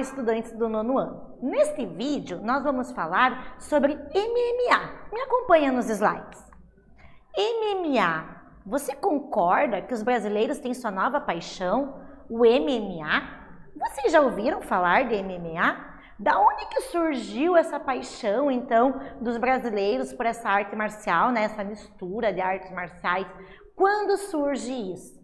estudantes do 9º ano. Neste vídeo, nós vamos falar sobre MMA. Me acompanha nos slides. MMA. Você concorda que os brasileiros têm sua nova paixão, o MMA? Vocês já ouviram falar de MMA? Da onde que surgiu essa paixão, então, dos brasileiros por essa arte marcial, né? Essa mistura de artes marciais? Quando surge isso?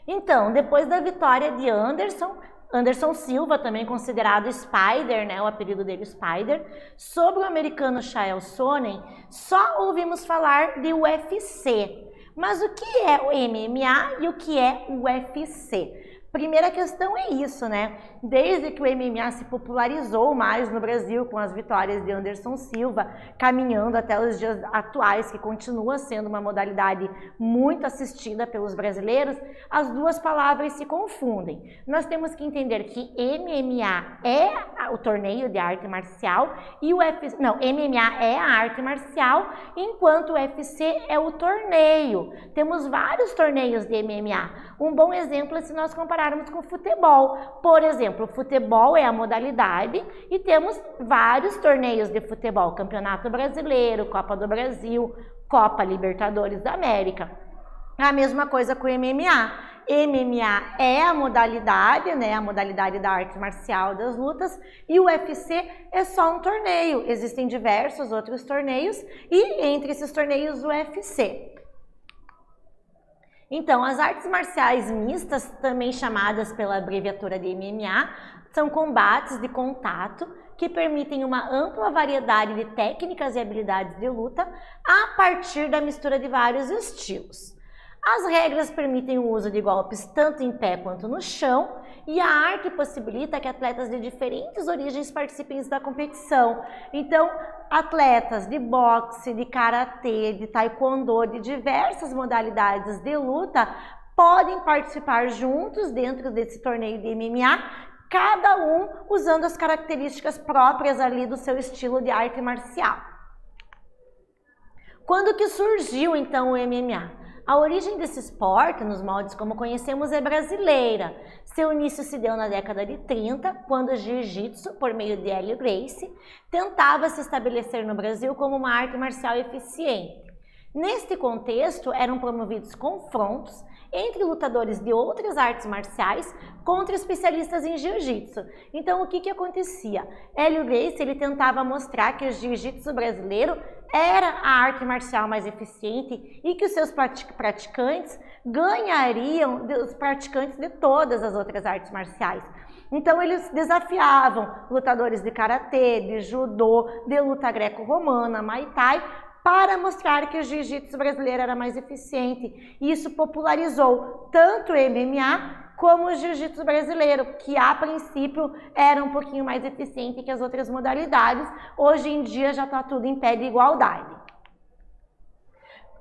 Então, depois da vitória de Anderson Silva, também considerado Spider, né, o apelido dele Spider, sobre o americano Chael Sonnen, só ouvimos falar de UFC. Mas o que é o MMA e o que é o UFC? Primeira questão é isso, né? Desde que o MMA se popularizou mais no Brasil com as vitórias de Anderson Silva, caminhando até os dias atuais, que continua sendo uma modalidade muito assistida pelos brasileiros, as duas palavras se confundem. Nós temos que entender que MMA é o torneio de arte marcial e o UFC, não, MMA é a arte marcial, enquanto o UFC é o torneio. Temos vários torneios de MMA. Um bom exemplo é se nós compararmos com o futebol. Por exemplo, o futebol é a modalidade e temos vários torneios de futebol, Campeonato Brasileiro, Copa do Brasil, Copa Libertadores da América. A mesma coisa com o MMA. MMA é a modalidade, né, a modalidade da arte marcial das lutas, e o UFC é só um torneio. Existem diversos outros torneios e entre esses torneios o UFC. Então, as artes marciais mistas, também chamadas pela abreviatura de MMA, são combates de contato que permitem uma ampla variedade de técnicas e habilidades de luta a partir da mistura de vários estilos. As regras permitem o uso de golpes tanto em pé quanto no chão, e a arte possibilita que atletas de diferentes origens participem da competição. Então, atletas de boxe, de karatê, de taekwondo, de diversas modalidades de luta podem participar juntos dentro desse torneio de MMA, cada um usando as características próprias ali do seu estilo de arte marcial. Quando que surgiu então o MMA? A origem desse esporte, nos moldes como conhecemos, é brasileira. Seu início se deu na década de 30, quando o jiu-jitsu, por meio de Hélio Gracie, tentava se estabelecer no Brasil como uma arte marcial eficiente. Neste contexto, eram promovidos confrontos entre lutadores de outras artes marciais contra especialistas em jiu-jitsu. Então, o que acontecia? Hélio Gracie, ele tentava mostrar que o jiu-jitsu brasileiro era a arte marcial mais eficiente e que os seus praticantes ganhariam dos praticantes de todas as outras artes marciais. Então, eles desafiavam lutadores de karatê, de judô, de luta greco-romana, muay thai, para mostrar que o jiu-jitsu brasileiro era mais eficiente. E isso popularizou tanto o MMA como o jiu-jitsu brasileiro, que a princípio era um pouquinho mais eficiente que as outras modalidades. Hoje em dia já está tudo em pé de igualdade.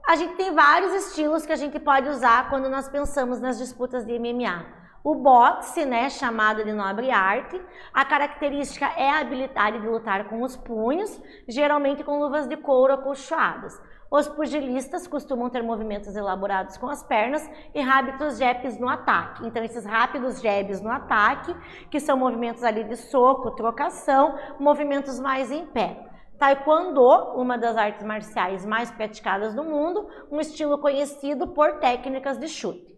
A gente tem vários estilos que a gente pode usar quando nós pensamos nas disputas de MMA. O boxe, né, chamado de nobre arte, a característica é a habilidade de lutar com os punhos, geralmente com luvas de couro acolchoadas. Os pugilistas costumam ter movimentos elaborados com as pernas e rápidos jabs no ataque. Então, esses rápidos jabs no ataque, que são movimentos ali de soco, trocação, movimentos mais em pé. Taekwondo, uma das artes marciais mais praticadas no mundo, um estilo conhecido por técnicas de chute.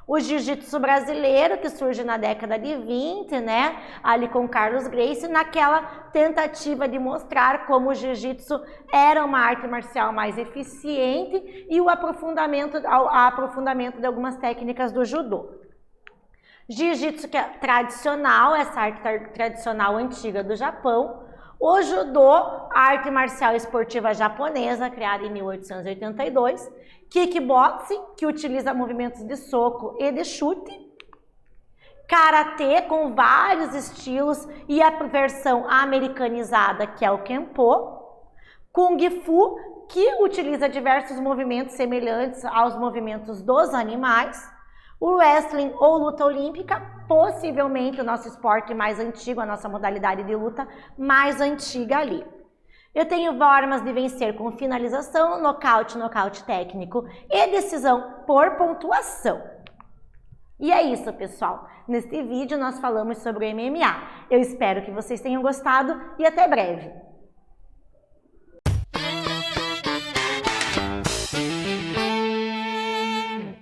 O jiu-jitsu brasileiro, que surge na década de 20, né, ali com Carlos Gracie, naquela tentativa de mostrar como o jiu-jitsu era uma arte marcial mais eficiente e o aprofundamento de algumas técnicas do judô. Jiu-jitsu que é tradicional, essa arte tradicional antiga do Japão. O judô, a arte marcial esportiva japonesa, criada em 1882. Kickboxing, que utiliza movimentos de soco e de chute. Karatê, com vários estilos, e a versão americanizada, que é o Kenpo. Kung Fu, que utiliza diversos movimentos semelhantes aos movimentos dos animais. O wrestling ou luta olímpica, possivelmente o nosso esporte mais antigo, a nossa modalidade de luta mais antiga ali. Eu tenho formas de vencer com finalização, nocaute, nocaute técnico e decisão por pontuação. E é isso, pessoal. Neste vídeo nós falamos sobre o MMA. Eu espero que vocês tenham gostado e até breve.